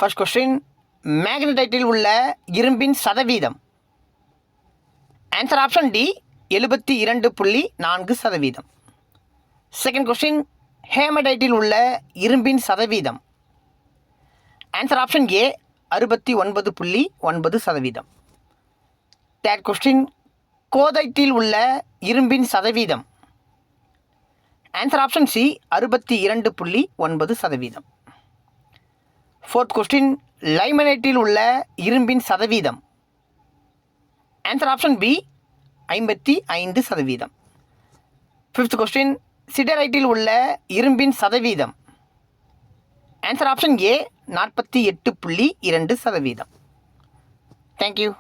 First question, மேக்னடைட்டில் உள்ள இரும்பின் சதவீதம். Answer option D 72.4%. Second question, ஹேமடைட்டில் உள்ள இரும்பின் சதவீதம். Answer option A 69.9%. Third question, கோதைட்டில் உள்ள இரும்பின் சதவீதம். Answer option C 62.9%. Fourth question, லைமனைட்டில் உள்ள இரும்பின் சதவீதம். Answer option B 55%. Fifth question, சிடரைட்டில் உள்ள இரும்பின் சதவீதம். Answer option A 48.2%. தேங்க்யூ.